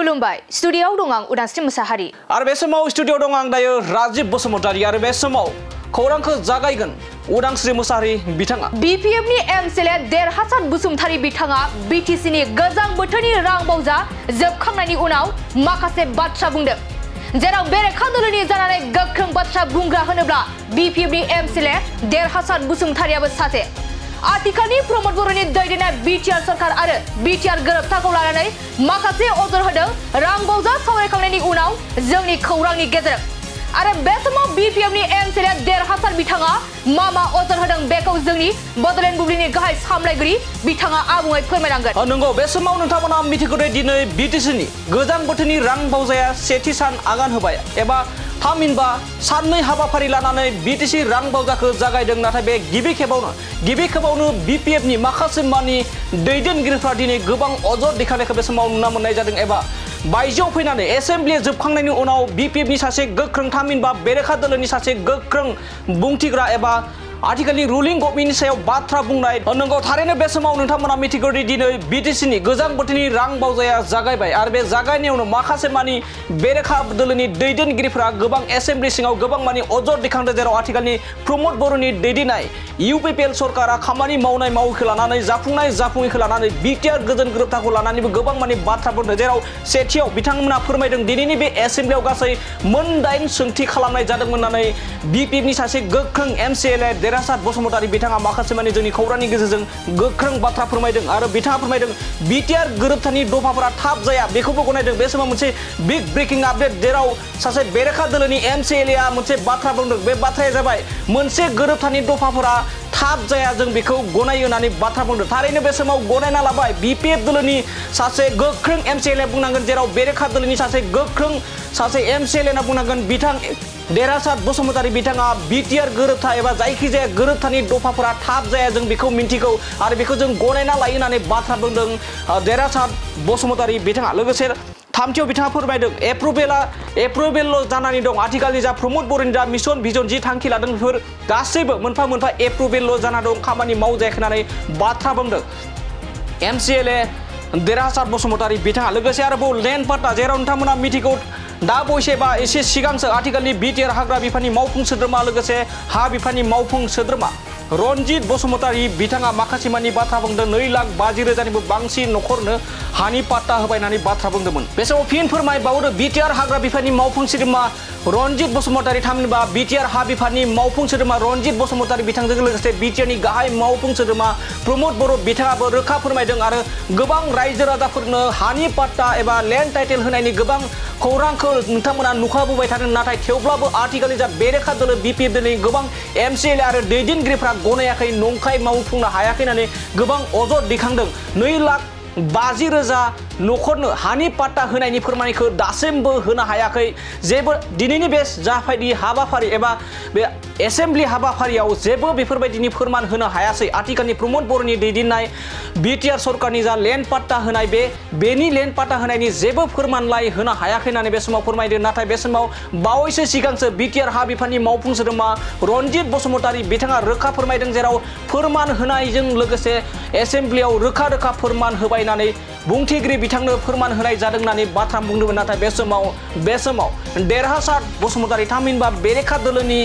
खुलुमबाय स्टुडियोआव दं आं उदांस्रि मोसाहारि आरो बे समाव स्टुडियोआव दं आं दायो राजिब बसुमतारी आरो बे समाव खौरांखौ जागायगोन उदांस्रि मोसाहारि बिथाङा बिपिएफनि एमसिएलए देरहासार बसुमतारी बिथाङा बिटिसिनि गोजां बोथोरनि रां बावजा जोबखांनायनि उनाव माखासे बाथ्रा बुंदों जेराव बेरेखा दोलोनि जानानै गोख्रों बाथ्रा बुंग्रा होनोब्ला बिपिएफनि एमसिएलए देरहासार बसुमतारीयाबो सासे आथिखालनि प्रमोद बर'नि दैदेननाय बिटिआर सरकार आरो बिटिआर गोरोबथाखौ लानानै माखासे अजर होदों रां बावजा सावरायखांनायनि उनाव जोंनि खौरांनि गेजेरजों आरो बे समाव बिपिएफनि एमसिएलए देरहासार बिथाङा मा अजर होदों बेखौ जोंनि बड'लेण्ड बुब्लिनि गाहाय सामलायगिरि बिथाङा आबुङै फोरमायनांगोन। नंगौ बे समाव नोंथांमोना मिथिगौ दिनै बिटिसिनि गोजां बोथोरनि रां बावजाया सेथि सान आगान होबाय एबा थामहिनबा साननै हाबाफारि लानानै बिटिसि रां बावजाखौ जागायदों नाथाय बे गिबि खेबावनो बिपिएफनि माखासे मानि दैदेनगिरिफ्रा दिनै गोबां अजद दैखांनायखौ बे समाव नुनो मोननाय जादों एबा बायजोआव फैनानै एसेम्ब्लिया जोबखांनायनि उनाव बिपिएफनि सासे गोख्रों थामहिनबा बेरेखा दोलोनि सासे गोख्रों बुंथिग्रा एबा आथिखालनि रुलिं गभर्नमेन्टनि सायाव बाथ्रा बुंनाय नंगौ थारैनो बे समाव नोंथांमोना मिथिगौ दिनै बिटिसिनि गोजां बोथोरनि रां बावजाया जागायबाय आरो बे जागायनायावनो माखासे मानि बेरेखा दोलोनि दैदेनगिरिफोरा गोबां एसेम्ब्लि सिङाव गोबां मानि अजद दैखांदों जेराव आथिखालनि प्रमोद बर'नि दैदेननाय इउपिपिएल सरकारा खामानि मावैखौ लानानै जाफुङैखौ लानानै बिटिआर गोजोन गोरोबथाखौ लानानैबो गोबां मानि बाथ्रा बुंदों जेराव सेथियाव बिथांमोना फोरमायदों दिनैनि बे एसेम्ब्लियाव गासै मोन 8 सोंथि खालामनाय जादोंमोन होननानै बिपिएफनि सासे गोख्रों एमसिएलए देरहासार बसुमतारी बिथाङा माखासे मानि जोंनि खौरांनि गेजेरजों गोख्रों बाथ्रा फोरमायदों आरो बिथाङा फोरमायदों बिटिआर गोरोबथानि दफाफोरा थाब जाया बेखौबो गनायदों बे समाव मोनसे बिग ब्रेकिं आपडेट जेराव सासे बेरेखा दोलोनि एमसिएलएआ मोनसे बाथ्रा बुंदों बे बाथ्राया जाबाय मोनसे गोरोबथानि दफाफोरा थाब जाया जों बेखौ गनायो होननानै बाथ्रा बुंदों थारैनो बे समाव गनायना लाबाय बिपिएफ दोलोनि सासे गोख्रों एमसिएलए बुंनांगोन जेराव बेरेखा दोलोनि सासे गोख्रों सासे एमसिएलए होनना बुंनांगोन बिथां देरहासार बसुमतारी बिथाङा बिटिआर गोरोबथा एबा जायखिजाया गोरोबथानि दफाफोरा थाब जाया जों बेखौ मिन्थिगौ आरो बेखौ जों गनायना लायो होननानै बाथ्रा बुंदों देरहासार बसुमतारी बिथाङा लोगोसे थामथियाव बिथाङा फोरमायदों एप्रुभेल जानानै दं आथिखालनि जा प्रमोद बर'नि जा मिशन भिजन जि थांखि लादों बेफोर गासैबो मोनफा एप्रुभेल जाना दं खामानि मावजायाखै होननानै बाथ्रा बुंदों एमसिएलए देरहासार बसुमतारी बिथाङा लोगोसे आरोबाव लेन्ड पाट्टा जेराव नोंथांमोना मिथिगौ दा बयसे बा एसे सिगांसो आथिखालनि बिटिआर हाग्रा बिफाननि मावफुं सोद्रोमा लोगोसे हा बिफाननि मावफुं सोद्रोमा रनजित बसुमतारी बिथाङा माखासे मानि बाथ्रा बुंदों 2,50,000निबो बांसिन नखरनो हानि पाट्टा होबाय होननानै बाथ्रा बुंदोंमोन बे समाव फिन फोरमायबावदों बिटिआर हाग्रा बिफाननि मावफुं सोद्रोमा रनजित बसुमतारी थामहिनबा बिटिआर हा बिफाननि मावफुं सोद्रोमा रनजित बसुमतारी बिथांजों लोगोसे बिटिआरनि गाहाय मावफुं सोद्रोमा प्रमोद बर' बिथाङाबो रोखा फोरमायदों आरो गोबां रायजो राजाफोरनो हानि पाट्टा एबा लेन्ड टाइटेल होनायनि गोबां खौरांखौ नोंथांमोना नुखाबोबाय थादों नाथाय थेवब्लाबो आथिखालनि जा बेरेखा दोलो बिपिएफ दोलोनि गोबां एमसिएलए आरो दैदेनगिरिफ्रा गनायाखै नंखाय मावफुंनो हायाखै होननानै गोबां अजद दैखांदों 2,50,000 नखरनो हानि पाट्टा होनायनि फोरमानखौ दासिमबो होनो हायाखै जेबो दिनैनि बे जाबायदि हाबाफारि एबा बे एसेम्ब्लि हाबाफारियाव जेबो बेफोरबायदिनि फोरमान होनो हायासै आथिखालनि प्रमोद बर'नि दैदेननाय बिटिआर सरकारनि जा लेन्ड पाट्टा होनाय बेनि लेन्ड पाट्टा होनायनि जेबो फोरमानलाइ होनो हायाखै होननानै बे समाव फोरमायदों नाथाय बे समाव बावैसो सिगांसो बिटिआर हा बिफाननि मावफुं सोद्रोमा रनजित बसुमतारी बिथाङा रोखा फोरमायदों जेराव फोरमान होनायजों लोगोसे एसेम्ब्लियाव रोखा फोरमान होबाय होननानै बुंथिगिरि बिथांनो फोरमान होनाय जादों होननानै बाथ्रा बुंदोंमोन नाथाय बे समाव देरहासार बसुमतारी थामहिनबा बेरेखा दोलोनि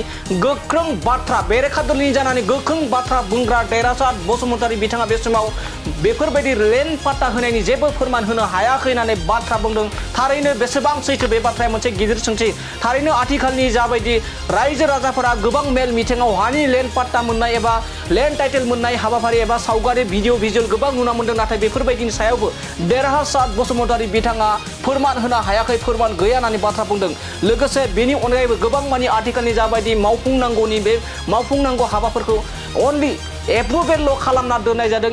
गोख्रों बाथ्रा बेरेखा दोलोनि जानानै गोख्रों बाथ्रा बुंग्रा देरहासार बसुमतारी बिथाङा बे समाव बेफोरबायदि लेन्ड पाट्टा होनायनि जेबो फोरमान होनो हायाखै होननानै बाथ्रा बुंदों थारैनो बेसेबां सैथो बे बाथ्राया मोनसे गिदिर सोंथि थारैनो आथिखालनि जाबायदि रायजो राजाफोरा गोबां मेल मिथिङाव हानि लेन्ड पाट्टा मोननाय एबा लेन्ड टाइटेल मोननाय हाबाफारि एबा सावगारि भिडिअ भिजुअल गोबां नुनो मोनदों नाथाय बेफोरबायदिनि सायावबो देरहासार बसुमतारी बिथाङा फोरमान होनो हायाखै फोरमान गैया होननानै बाथ्रा बुंदों लोगोसे बेनि अनगायैबो गोबां मानि आथिखालनि जाबायदि मावफुंनांगौनि बे मावफुंनांगौ हाबाफोरखौ अनलि एप्रुभेल खालामना दोननाय जादों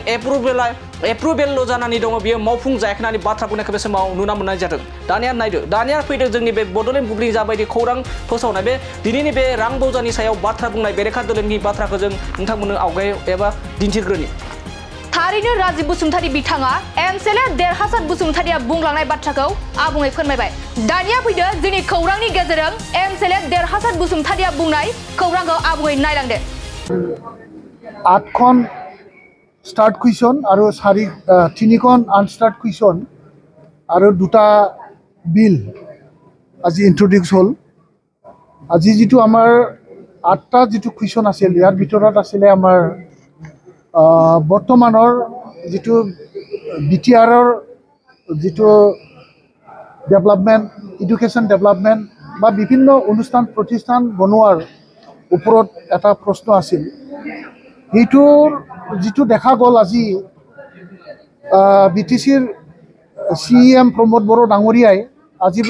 एप्रुभेल जानानै दङ बियो मावफुं जायाखै होननानै बाथ्रा बुंनायखौ बे समाव नुनो मोननाय जादों दानिया फैदों जोंनि बे बड'लेण्ड बुब्लिनि जाबायदि खौरां फोसावनाय बे दिनैनि बे रां बावजानि सायाव बाथ्रा बुंनाय बेरेखा दोलोनि बाथ्राखौ जों नोंथांमोननो आवगायाव एबा दिन्थिग्रोनि थारैनो राजिब बसुमतारी बिथाङा एमसिएलए देरहासार बसुमतारीया बुंलांनाय बाथ्राखौ आबुङै फोरमायबाय दानिया फैदो जोंनि खौरांनि गेजेरजों एमसिएलए देरहासार बसुमतारीया बुंनाय खौरांखौ आबुङै नायलांदो 8খন स्टार्ट कुइसन और 3খন आनस्टार्ट कुइसन और 2টা বিল আজি ইন্ট্ৰডিউস হ'ল আজি যেটো আমাৰ 8টা যেটো কুৱেশ্যন আছিল ইয়াৰ ভিতৰত আছিল আমাৰ বৰ্তমানৰ যেটো বিটিআৰৰ যেটো ডেভেলপমেন্ট এডুকেশন ডেভেলপমেন্ট বা বিভিন্ন অনুষ্ঠান প্ৰতিষ্ঠান বনোৱাৰ ওপৰত এটা প্ৰশ্ন আছিল এইটোৰ যেটো দেখা গ'ল আজি বিটিসিৰ সিএম প্ৰমোদ বড়ো ডাঙৰীয়াই আজি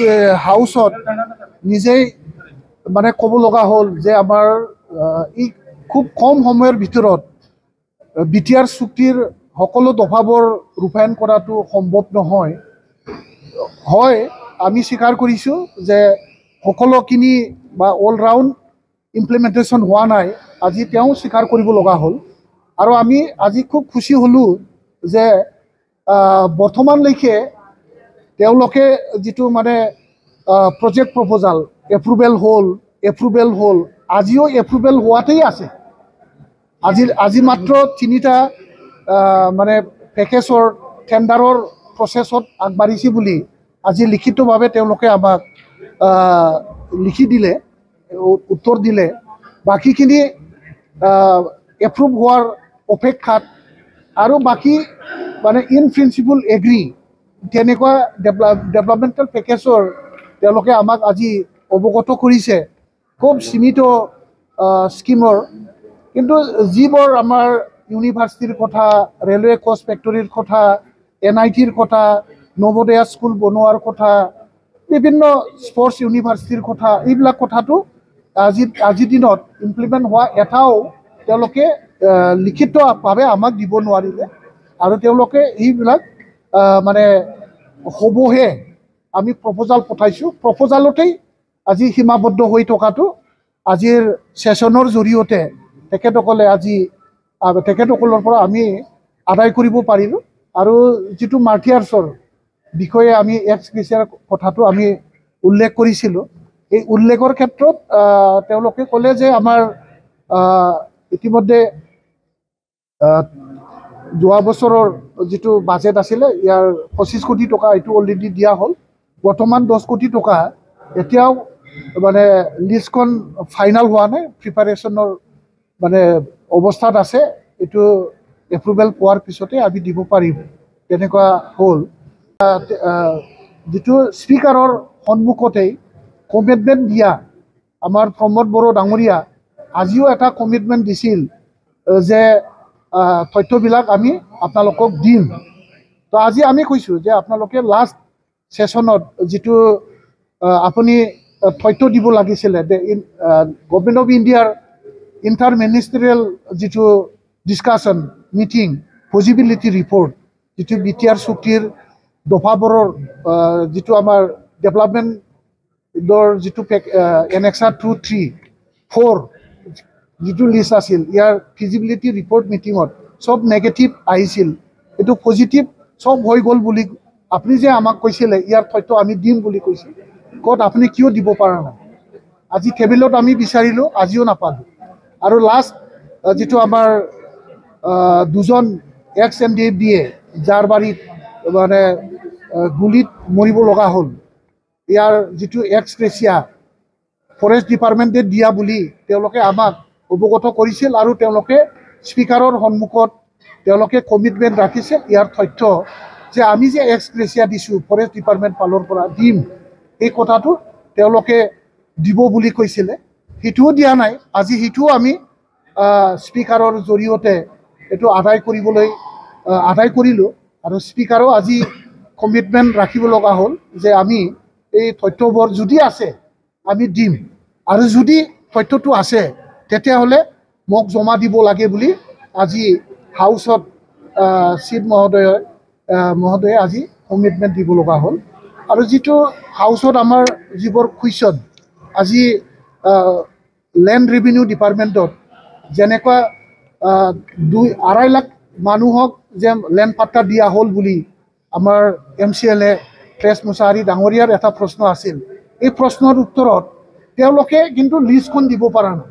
হাউসত নিজেই মানে ক'ব লগা হ'ল যে আমাৰ ই খুব কম সময়ৰ ভিতৰত বিটিআৰ চুক্তিৰ সকলো দফাবোৰ ৰূপায়ণ কৰাটো সম্ভৱ নহয় হয় আমি স্বীকাৰ কৰিছো যে সকলোখিনি বা অল ৰাউণ্ড ইমপ্লিমেন্টেশ্যন হোৱা নাই আজি তেওঁ স্বীকাৰ কৰিব লগা হ'ল আৰু আমি আজি খুব খুশি হলো যে বৰ্তমানলৈকে তেওঁলোকে যেটো মানে প্ৰজেক্ট প্ৰপোজাল এপ্ৰুভেল হ'ল আজিও এপ্ৰুভেল হোৱাতেই আছে আজি মাত্ৰ 3টা মানে পেকেজৰ টেন্ডাৰৰ প্ৰসেছত আগবাঢ়িছে বুলি আজি লিখিতভাৱে তেওঁলোকে আমাক লিখি দিলে উত্তৰ দিলে বাকিখিনি এপ্ৰুভ হোৱাৰ অপেক্ষাত আৰু বাকি মানে ইন প্ৰিন্সিপল এগ্ৰি তেনেকুৱা ডেভেলপমেন্টাল পেকেজৰ তেওঁলোকে আমাক আজি অৱগত কৰিছে খুব সীমিত স্কিমৰ কিন্তু যিবোৰ আমাৰ ইউনিভাৰ্চিটিৰ কথা ৰেলৱে কোচ ফেক্টৰীৰ কথা NITৰ কথা নৱোদয়া স্কুল বনোৱাৰ কথা বিভিন্ন স্পৰ্টছ ইউনিভাৰ্চিটিৰ কথা এইবিলাক কথাটো আজি দিনত ইমপ্লিমেন্ট হোৱা এটাও তেওঁলোকে লিখিতভাৱে আমাক দিব নোৱাৰিলে আৰু তেওঁলোকে এইবিলাক মানে হবহে আমি প্ৰপোজাল পঠাইছো প্ৰপোজালতেই আজি সীমাবদ্ধ হৈ থকাটো আজিৰ সেশনৰ জৰিয়তে তেখেতসকলে আজি তেখেতসকলৰ পৰা আমি আদায় কৰিব পাৰিলো আৰু যেটো মাৰ্টিয়াৰ্ছৰ বিষয়ে আমি এক্সপ্ৰেছৰ কথাটো আমি উল্লেখ কৰিছিলো এই উল্লেখৰ ক্ষেত্ৰত তেওঁলোকে ক'লে যে আমাৰ ইতিমধ্যে যোৱা বছৰৰ যেটো বাজেট আছিল ইয়াৰ 25 কোটি টকা এটো অলৰেডি দিয়া হ'ল বৰ্তমান 10 কোটি টকা এতিয়াও মানে লিষ্টখন ফাইনাল হোৱা নাই প্ৰিপাৰেচনৰ মানে অৱস্থাত আছে এটো এপ্ৰুভেল পোৱাৰ পিছতে আমি দিব পাৰিম তেনেকুৱা হ'ল যেটো স্পিকাৰৰ সন্মুখতে কমিটমেন্ট দিয়া আমাৰ প্ৰমোদ বড়ো ডাঙৰীয়া আজিও এটা কমিটমেন্ট দিছিল যে তথ্যবিলাক আমি আপোনালোকক দিম তো আজি আমি কৈছো যে আপোনালোকে লাষ্ট সেশনত যেটো আপুনি তথ্য দিব লাগিছিল গভৰ্ণমেণ্ট অফ ইণ্ডিয়াৰ ইণ্টাৰ মিনিষ্টাৰিয়েল যেটো ডিসকাশন মিটিং পজিবিলিটি ৰিপৰ্ট যেটো বিটিআৰ চুক্তিৰ দফাবোৰৰ যেটো আমাৰ ডেভেলপমেন্টৰ যেটো এনেক্সাৰ 2, 3, 4 যেটো লিষ্ট আছিল ইয়াৰ ফিজিবিলিটি ৰিপৰ্ট মিটিঙত সব নেগেটিভ আহিছিল এটো পজিটিভ সব হৈ গ'ল বুলি আপুনি যে আমাক কৈছিলে ইয়াৰ তথ্য আমি দিম বুলি কৈছিল কত আপুনি কিয় দিব পৰা নাই আজি টেবুলত আমি বিচাৰিলো আজিও নাপালো আৰু লাষ্ট যেটো আমাৰ দুজন এক্স এমডিএফডিএ যাৰ বাৰীত মানে গুলিত মৰিব লগা হ'ল ইয়াৰ যেটো এক্স গ্ৰেচিয়া ফৰেষ্ট ডিপাৰ্টমেণ্টে দিয়া বুলি তেওঁলোকে আমাক অৱগত কৰিছিল আৰু তেওঁলোকে স্পিকাৰৰ সন্মুখত তেওঁলোকে কমিটমেন্ট ৰাখিছে ইয়াৰ তথ্য যে আমি যে এক্স গ্ৰেচিয়া দিছো ফৰেষ্ট ডিপাৰ্টমেণ্ট পালৰ পৰা দিম এই কথাটো তেওঁলোকে দিব বুলি কৈছিলে হিটোও দিয়া নাই আজি হিটোও আমি স্পিকাৰৰ জৰিয়তে এটো আদায় কৰিলো আৰু স্পিকাৰো আজি কমিটমেন্ট ৰাখিব লগা হ'ল যে আমি এই তথ্যবোৰ যদি আছে আমি দিম আৰু যদি তথ্যটো আছে তেতিয়াহলে মোক জমা দিব লাগে বুলি আজি হাউসত চিফ মহোদয়ে আজি কমিটমেন্ট দিব লগা হ'ল আৰু যেটো হাউসত আমাৰ যিবোৰ কুৱেশ্যন আজি ল্যান্ড ৰেভিনিউ ডিপাৰ্টমেন্টত যেনেকুৱা 2.5 লাখ মানুহক যে ল্যান্ড পাট্টা দিয়া হ'ল বুলি আমাৰ MCLA প্ৰেছ মুছাহাৰী ডাঙৰীয়াৰ এটা প্ৰশ্ন আছিল এই প্ৰশ্নৰ উত্তৰত তেওঁলোকে কিন্তু লিষ্টখন দিব পৰা নাই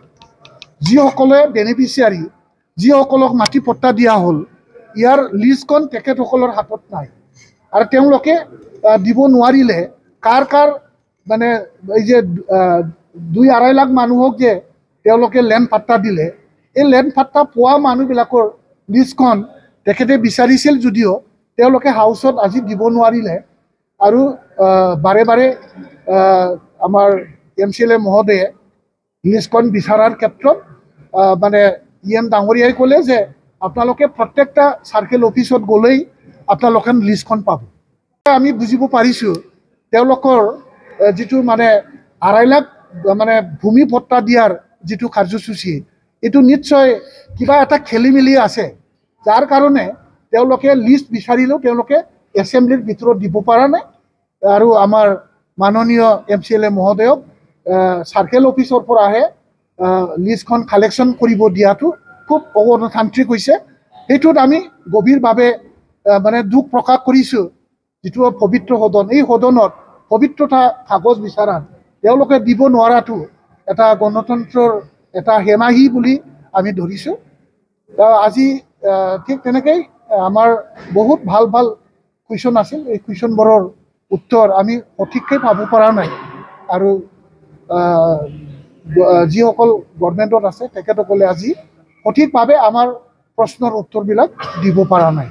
যিসকলে বেনিফিচিয়াৰী যিসকলক মাটি পট্টা দিয়া হ'ল ইয়াৰ লিষ্টখন তেখেতসকলৰ হাতত নাই আৰু তেওঁলোকে দিব নোৱাৰিলে কাৰ কাৰ মানে এই যে 2-2.5 লাখ মানুহক যে তেওঁলোকে লেণ্ড পাট্টা দিলে, এই লেণ্ড পাট্টা পোৱা মানুহবিলাকৰ লিষ্টখন তেখেতে বিচাৰিছিল যদিও তেওঁলোকে হাউচত আজি দিব নোৱাৰিলে। আৰু বাৰে বাৰে আমাৰ MCLA মহোদয়ে লিষ্টখন বিচাৰাৰ ক্ষেত্ৰত মানে EM ডাঙৰীয়াই ক'লে যে আপোনালোকে প্ৰত্যেকটা চাৰ্কেল অফিচত গ'লেই আপোনালোকে লিষ্টখন পাব। আমি বুজিব পাৰিছোঁ তেওঁলোকৰ যিটো মানে 2.5 লাখ মানে ভূমি পট্টা দিয়াৰ যিটো কাৰ্যসূচী, এইটো নিশ্চয় কিবা এটা খেলি মেলি আছে, যাৰ কাৰণে তেওঁলোকে লিষ্ট বিচাৰিলেও তেওঁলোকে এছেম্বলিৰ ভিতৰত দিব পৰা নাই। আৰু আমাৰ মাননীয় MCLA মহোদয়ক চাৰ্কেল অফিচৰ পৰাহে লিষ্টখন কালেকশ্যন কৰিব দিয়াটো খুব অগণতান্ত্ৰিক হৈছে। সেইটোত আমি গভীৰভাৱে মানে দুখ প্ৰকাশ কৰিছোঁ। যিটো পবিত্ৰ সদন, এই সদনত পবিত্ৰতা কাগজ বিচাৰাত তেওঁলোকে দিব নোৱাৰাটো এটা গণতন্ত্ৰৰ এটা হেমাহি বুলি আমি ধৰিছোঁ। আজি ঠিক তেনেকৈ আমাৰ বহুত ভাল ভাল কুৱেশ্যন আছিল, এই কুৱেশ্যনবোৰৰ উত্তৰ আমি সঠিককৈ পাব পৰা নাই। আৰু যিসকল গভৰ্ণমেণ্টত আছে তেখেতসকলে আজি সঠিকভাৱে আমাৰ প্ৰশ্নৰ উত্তৰবিলাক দিব পৰা নাই।